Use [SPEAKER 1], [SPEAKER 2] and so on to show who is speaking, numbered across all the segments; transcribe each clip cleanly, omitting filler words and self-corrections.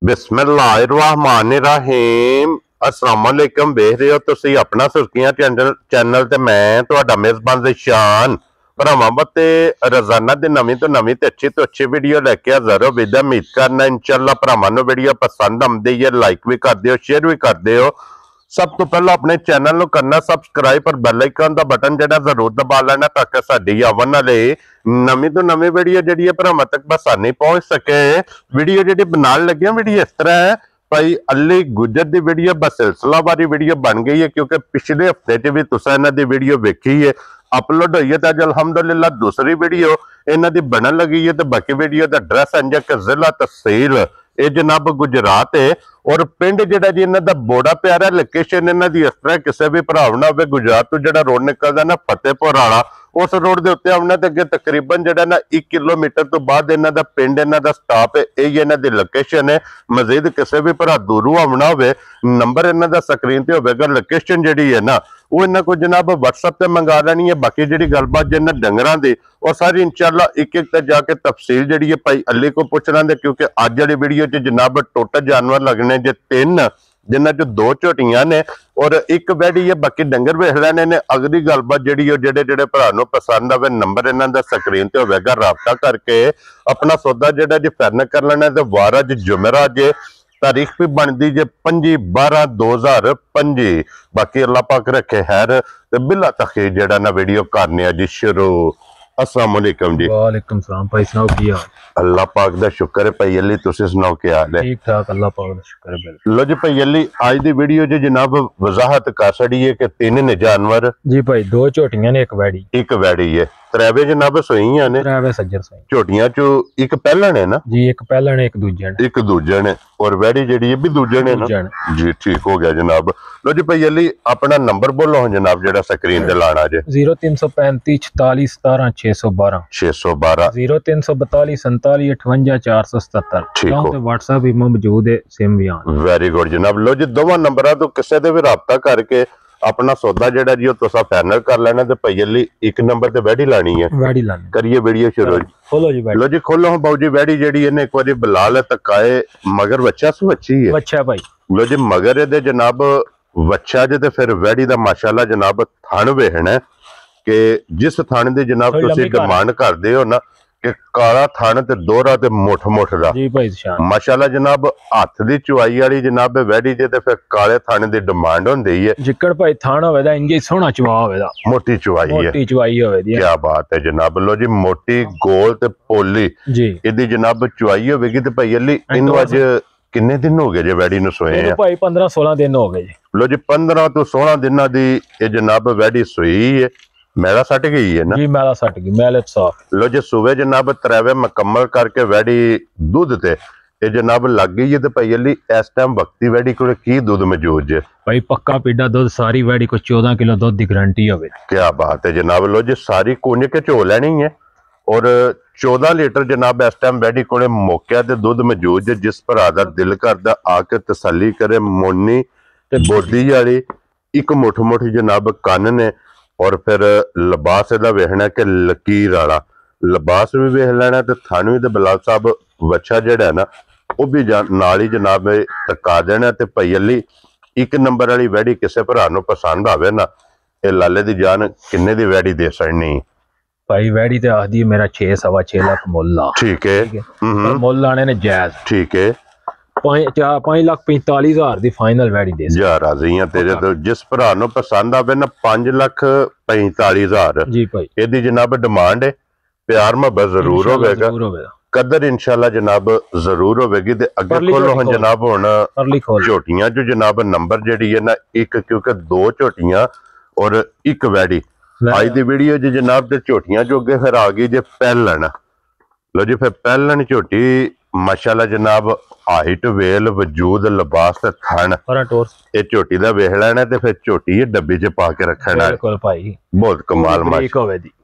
[SPEAKER 1] बिस्मिल्लाहिर्रहमानिर्रहीम अस्सलाम वालेकुम। वेख रहे हो तुसी अपना सुर्खियां चैनल ते मैं तुहाडा मेजबान ज़िशान भरावां ते रोजाना दी नवीं ते अच्छी वीडियो लैके हाज़र हो। विद उम्मीद करना इंशाअल्लाह भरावां नूं वीडियो पसंद आउंदी है, लाइक भी कर दिओ, शेयर भी कर दिओ। सब तो पहला अपने चैनल नूं करना सबसक्राइब और बैल आइकन दा बटन जेड़ा जरूर दबा लेना ताकि साडी आवन वाली नवीं तो नवीं वीडियो जेड़ी भरावां तक आसानी पहुंच सके। वीडियो जेड़ी बनाने लगे वीडियो इस तरह है, भाई अली गुजर दी वीडियो बस सिलसिलावारी वीडियो बन गई है क्योंकि पिछले हफ्ते च भी तुसां इन्हां दी वीडियो वेखी है, अपलोड हुई है। तो अज अलहमदुलिल्लाह दूसरी वीडियो इन्हां दी बनन लगी है। तो बाकी वीडियो का एड्रैस अंजा कि जिला तहसील ये जनाब गुजरात है और पिंड जेड़ा जी इन्हां दा बड़ा प्यारा लोकेशन इन्हां दी इस तरह किसी भी भरा ना हो गुजरात तो जेड़ा रोड निकलदा ना फतेहपुर वाला उस रोड के उत्ते आउणा ते अगे तकरीबन जेड़ा ना 1 किलोमीटर तो बाद इन्हां दा पिंड इन्हां दा स्टॉप है, यही इन्हां दी लोकेशन है। मजीद किसी भी भरा दूरों आउणा होवे नंबर इन्हां दा स्क्रीन ते होवेगा, लोकेशन जेड़ी है ना वो इन्हां को जनाब WhatsApp ते मंगा लैनी है। बाकी जेड़ी गलबात जिन्हां डंगरां दी और सारी इंशाअल्लाह एक एक ते जाके तफसील जेड़ी है भाई अली को पुछ लेंदे क्योंकि अज वाली वीडियो च जनाब टोटल जानवर लगने जे 3 जिन्हां चो 2 झोटियां ने और एक वैड़ी है। बाकी डंगर वेख लेने ने। अगली गलबात जेड़ी जेड़े जेड़े भरा नूं पसंद आवे नंबर इन्हां दा स्क्रीन ते होवेगा, राबता करके अपना सौदा जेड़ा जी फाइनल कर लेना। ते वार अज जुमेरा जे तारीख भी बनती जे 5/12/2025। बाकी अल्लाह पाक रखे खैर ते बिला तखीर जेड़ा ना वीडियो करने जी शुरू। अस्सलाम वालेकुम जी।
[SPEAKER 2] वालेकुम सलाम भाई, सुनाओ की हाल?
[SPEAKER 1] अल्लाह पाक दा शुक्र है भाई अली, तुसी सुनाओ क्या हाल है?
[SPEAKER 2] ठीक ठाक, अल्लाह पाक दा शुक्र है।
[SPEAKER 1] लो जी भाई अली आज दी वीडियो च जनाब वजाहत कर छड़ी है कि 3 ने जानवर
[SPEAKER 2] जी भाई, 2 झोटियां ने, एक वैड़ी
[SPEAKER 1] है, त्रेवे जनाब सोईयां ने,
[SPEAKER 2] त्रेवे सज्जर सोई।
[SPEAKER 1] झोटियां चो एक पहलन है ना
[SPEAKER 2] जी, एक पहलन एक दूजे ने
[SPEAKER 1] और वैड़ी जेड़ी है भी दूजे ने ना जी। ठीक हो गया जनाब। लो जी भाई अली अपना नंबर बोलो हम जनाब जेड़ा स्क्रीन ते लाना जे।
[SPEAKER 2] 0335 46 17 612
[SPEAKER 1] 612
[SPEAKER 2] 0342 47 58 477।
[SPEAKER 1] ठीक हो।
[SPEAKER 2] तो WhatsApp भी मौजूद है, सिम भी आन।
[SPEAKER 1] वेरी गुड जनाब। लो जी दोवां नंबरां तो किसी दे भी राबता करके अपना सौदा जेड़ा जी तुसा फाइनल कर लेना। ते भाई अली एक नंबर ते वैड़ी लानी है,
[SPEAKER 2] वैड़ी लानी
[SPEAKER 1] करिए वीडियो शुरू।
[SPEAKER 2] खोलो जी वैड़ी।
[SPEAKER 1] लो जी खोलो हम बाबू जी वैड़ी जेड़ी है एक बारी बलाल तकाए मगर बच्चा सु अच्छी है।
[SPEAKER 2] अच्छा भाई।
[SPEAKER 1] लो जी मगर दे जनाब बच्चा जे ते फिर वैड़ी दा माशाल्लाह जनाब थन वेखना है कि जिस थन दी जनाब तुसी डिमांड करदे हो ना कि काला थन ते दोहरा ते मुठ दा
[SPEAKER 2] जी भाई
[SPEAKER 1] माशाल्लाह जनाब हाथ दी चुवाई वाली जनाब वैड़ी जे ते फिर काले थन दी डिमांड होंदी है।
[SPEAKER 2] जिक्कड़ भाई थान होवे दा इंजे सोहना चुवा होवे दा,
[SPEAKER 1] मोटी चुवाई है,
[SPEAKER 2] मोटी चुवाई होवे दी।
[SPEAKER 1] क्या बात है जनाब। लो जी मोटी गोल ते पोली
[SPEAKER 2] जी
[SPEAKER 1] इदी जनाब चुवाई होवेगी। ते भाई अली इनु अज किन्ने दिन हो गए जे वैड़ी नु सोए हैं?
[SPEAKER 2] भाई 15-16 दिन हो गए जी।
[SPEAKER 1] लो जी 15 तो 16 दिनों दी ये जनाब वैड़ी सोई है, मैला सट गई है ना
[SPEAKER 2] जी? मैला सट गई, मैले साफ।
[SPEAKER 1] लो जी सुबह जनाब त्रेवे मुकम्मल करके वैड़ी दूध ते ये जनाब लग गई है। तो भाई अली इस टाइम वक्ती वैड़ी को की दूध मौजूद जे? भाई
[SPEAKER 2] पक्का पीडा दूध, सारी वैड़ी को 14 किलो दूध की गारंटी होवे।
[SPEAKER 1] क्या बात है जनाब। लो जी सारी कुंज के झो लेनी है और 14 लीटर जनाब इस टाइम वैड़ी को मौके ते दूध मौजूद है। जिस भरा दा दिल करदा आके तसल्ली करे। मोनी ते बोदी वाली एक मुठ जनाब कन ने और फिर लिबास इहदा वेखना कि लकीर वाला लिबास भी वेख लेना। ते थानू भी बिलाल साहब बच्चा जेड़ा ना वो भी नाल ही जनाब तका देना। ते भाई अली एक नंबर वाली वैड़ी किसी भरा नूं पसंद आवे ना ये लाले दी जान किन्ने दी वैड़ी दे सकनी?
[SPEAKER 2] भाई वैड़ी ते आखदी मेरा 6-6.5 लाख मुल्ल आ।
[SPEAKER 1] ठीक है
[SPEAKER 2] मुल्ल आने ने जायज।
[SPEAKER 1] ठीक है
[SPEAKER 2] 5,45,000 दी फाइनल वैड़ी दे
[SPEAKER 1] जा राजी हैं तेरे तो। जिस भरा नूं पसंद आवे ना 5,45,000
[SPEAKER 2] जी भाई
[SPEAKER 1] एदी जनाब डिमांड है। प्यार मोहब्बत जरूर होवेगा, कदर इंशाल्लाह जनाब जरूर होवेगी। ते अगे खोलो हम जनाब हुण झोटियां जो जनाब नंबर जेड़ी है ना एक क्योंकि 2 झोटियां और एक वैड़ी आज दी वीडियो जी जनाब ते झोटियां जो अगे फिर आ गई जे पहलन। लो जी फिर पहलन झोटी माशाल्लाह जनाब हाइट वेल वजूद लिबास ते थन ये झोटी दा वेख लेना। ते फिर झोटी डब्बी च पा के रखना बहुत कमाल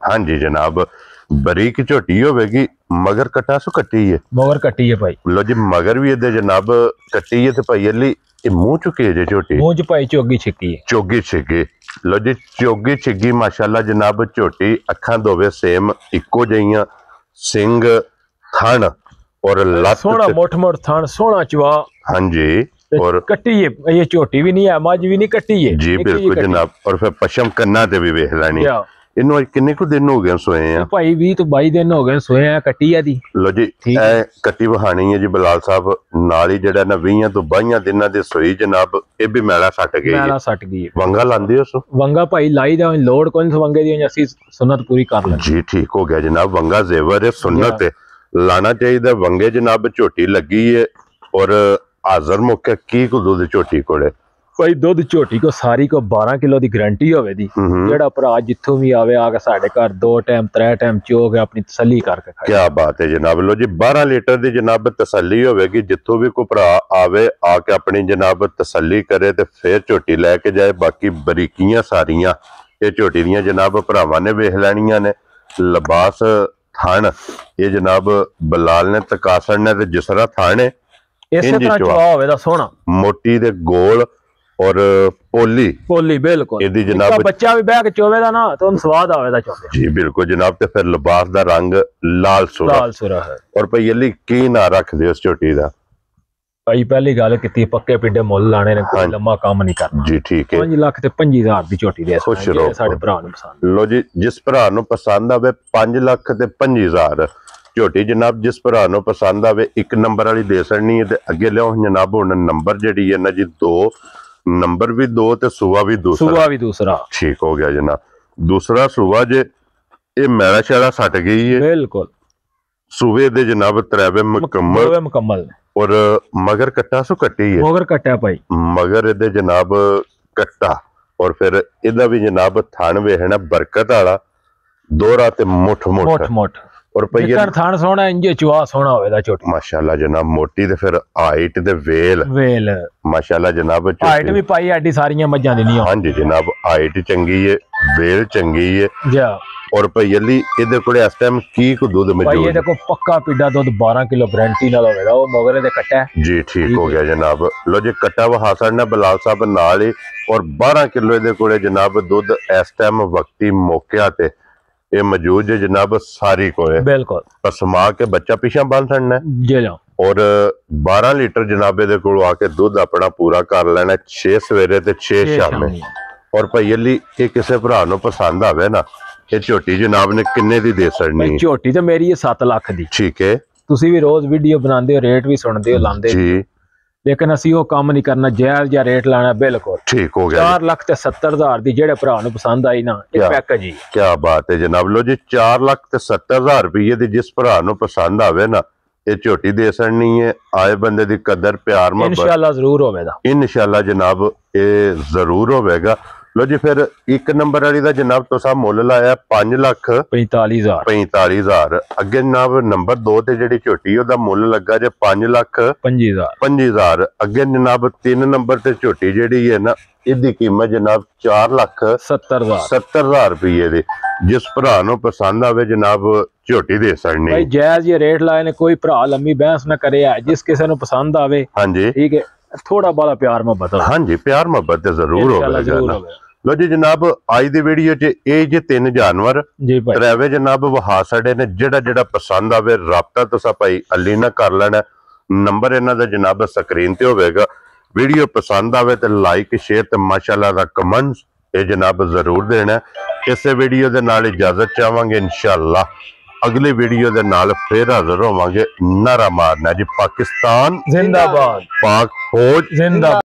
[SPEAKER 1] हाँ जी जनाब। बरीक झोटी होवेगी मगर कटा सु कट्टी है,
[SPEAKER 2] मगर कट्टी है भाई।
[SPEAKER 1] लो जी मगर भी ये जनाब कट्टी है। ते भाई अली ये मुंह चुकी है झोटी,
[SPEAKER 2] मुंह च भाई चोगी छिकी है,
[SPEAKER 1] चोगी छिगी। लो जी चोगी छिगी माशाल्लाह जनाब झोटी अखां दोवे सेम इको जइयां सिंग थन और लत
[SPEAKER 2] सोना मोट मोट थान सोना चवा।
[SPEAKER 1] हाँ जी, और
[SPEAKER 2] कट्टी है ये झोटी भी नहीं है, मज भी नहीं कट्टी है
[SPEAKER 1] जी बिल्कुल जनाब। और फिर पशम कन्ना ते भी वेख लैनी। इन्हों किन्ने को दिन हो गए सोए हैं
[SPEAKER 2] भाई 20 तो 22 दिन हो गए सोए हैं कट्टी है दी।
[SPEAKER 1] लो जी ए कट्टी वहानी है जी बिलाल साहब नाल ही जेड़ा ना 20 तो 22 दिनां दे सोई जनाब ये भी मैला सट गई।
[SPEAKER 2] मैला सट गई
[SPEAKER 1] वंगा लांदी हो सो
[SPEAKER 2] वंगा भाई लाई दा लोड कोई वंगे दी असि सुन्नत पूरी कर ले
[SPEAKER 1] जी। ठीक हो गया जनाब, वंगा जेवर है सुन्नत है लाना चाहिए वंगे जनाब। झोटी लगी है और हाजर मौके की को दूध झोटी कोले
[SPEAKER 2] भाई दुध झोटी को सारी को 12 किलो की गारंटी होवे दी। जेड़ा भरा जिथों भी आवे आके साडे घर 2 टाइम 3 टाइम चो के अपनी तसल्ली करके खाए।
[SPEAKER 1] क्या बात है जनाब। लो जी 12 लीटर दी जनाब तसल्ली होवेगी जिथों भी कोई भरा आवे आके अपनी जनाब तसल्ली करे ते फिर झोटी लेके जाए। बाकी बरीकियां सारियां ये झोटी दियां जनाब भरावां ने वेख लैनियां ने। लिबास थान ये जनाब बलाल ने तकासर ने ते जिसरा थान है
[SPEAKER 2] इसे तरह चवा होवे दा सोना
[SPEAKER 1] मोटी दे गोल और पोली
[SPEAKER 2] पोली बिल्कुल
[SPEAKER 1] एदी जनाब
[SPEAKER 2] बच्चा भी बह के चोवे दा ना तो स्वाद आवे दा चोवे
[SPEAKER 1] जी बिल्कुल जनाब। ते फिर लिबास दा रंग लाल सुरा
[SPEAKER 2] है।
[SPEAKER 1] और भाई अली की ना रख दे उस झोटी दा
[SPEAKER 2] भाई पहली गल कीती पक्के पिंडे मुल लाने ने कोई लम्मा काम नहीं करना
[SPEAKER 1] जी। ठीक है
[SPEAKER 2] 5 लाख ते 25,000 दी झोटी दे
[SPEAKER 1] खुश रहो
[SPEAKER 2] साडे भरा नु पसंद।
[SPEAKER 1] लो जी जिस भरा नु पसंद आवे 5 लाख ते 25,000 झोटी जनाब जिस भरा नु पसंद आवे 1 नंबर वाली दे सकनी है। ते अगे लियो जनाब हुन नंबर जेडी है ना जी 2 नंबर भी 2 ते सुवा भी दूसरा। ठीक हो गया जनाब। दूसरा सुवा जे ये मैला शैला सट गई है
[SPEAKER 2] बिल्कुल
[SPEAKER 1] सुवे दे जनाब 3 मुकम्मल और मगर कट्टा सो कट्टी है
[SPEAKER 2] मगर कट्टा भाई
[SPEAKER 1] मगर इदे जनाब कट्टा और फिर इदा भी जनाब थान वेखना बरकत वाला दोहरा ते मुठ और
[SPEAKER 2] जिक्कर थान सोना इंजे चवा सोना होवेदा झोटी
[SPEAKER 1] माशाल्लाह जनाब। मोटी ते फिर हाइट ते वेल माशाल्लाह जनाब।
[SPEAKER 2] हाइट भी पाई एडी सारियां मज्जां दी नहीं।
[SPEAKER 1] हां जी जनाब हाइट चंगी है वेल चंगी है
[SPEAKER 2] जा
[SPEAKER 1] और भैयली इहदे कोले इस टाइम की को दूध मौजूद
[SPEAKER 2] भाई ये देखो पक्का पिड्डा दूध 12 किलो गारंटी नाल होवेगा वो मगरे दे कट्टा है
[SPEAKER 1] जी। ठीक हो गया जनाब। लो जी कट्टा वहा ने बलाल साहब नाल ही और 12 किलो इहदे कोले जनाब दूध इस टाइम वक्ती मौके ते ये मौजूद है जनाब सारी को है
[SPEAKER 2] बिल्कुल।
[SPEAKER 1] पसमा के बच्चा पीछा बन सकना
[SPEAKER 2] जी
[SPEAKER 1] और 12 लीटर जनाब इहदे कोल आके दूध अपना पूरा कर लेना 6 सवेरे ते 6 शामे। और भैयली ये किसी भरा नु पसंद आवे ना ये झोटी जनाब ने किन्ने दी दे सकनी
[SPEAKER 2] झोटी तो मेरी है 7 लाख दी।
[SPEAKER 1] ठीक है
[SPEAKER 2] तुसी भी रोज वीडियो बनांदे हो रेट भी सुनदे हो लांदे
[SPEAKER 1] जी
[SPEAKER 2] लेकिन असी वो काम नहीं करना जायज या रेट लाना बिल्कुल।
[SPEAKER 1] ठीक हो गया
[SPEAKER 2] 4 लाख ते 70,000 दी जेड़े भरा नु पसंद आई ना ये पैकेज ही।
[SPEAKER 1] क्या बात है जनाब। लो जी 4 लाख ते 70,000 रुपये दी जिस भरा नु पसंद आवे ना ये झोटी दे सकनी है। आए बंदे दी कदर प्यार मोहब्बत
[SPEAKER 2] इंशाल्लाह जरूर होवेगा।
[SPEAKER 1] इंशाल्लाह जनाब ये जरूर होवेगा। लो जी फिर 1 नंबर वाली दा जनाब तुसा मुल लाया 5,45,000 अगे जनाब नंबर 2 ते जेडी झोटी ओदा मुल लगा जे 5,25,000 अगे जनाब 3 नंबर ते झोटी जेडी है ना इदी कीमत जनाब 4,70,000 रुपये दी जिस भरा नु पसंद आवे जनाब झोटी दे सकनी
[SPEAKER 2] भाई जायज ये रेट लाए ने कोई भरा लंबी बहस ना करे जिस किसी नु पसंद आवे।
[SPEAKER 1] हां जी ठीक है
[SPEAKER 2] थोड़ा बड़ा प्यार मोहब्बत
[SPEAKER 1] हां जी प्यार मोहब्बत जरूर होवेगा। लो जी जनाब आज दी वीडियो च ये जे 3 जानवर ड्राइवे जनाब वहा साडे ने जेड़ा जेड़ा पसंद आवे राबता तुसा भाई अली ना कर लेना। नंबर इन्हां दा जनाब स्क्रीन ते होवेगा। वीडियो पसंद आवे ते लाइक शेयर ते माशाल्लाह दा कमेंट ये जनाब जरूर देना। इस वीडियो दे नाल इजाजत चाहांगे इंशाल्लाह अगली वीडियो दे नाल फिर हाजिर होवांगे। नारा मारना जी पाकिस्तान जिंदाबाद पाक फौज जिंदाबाद।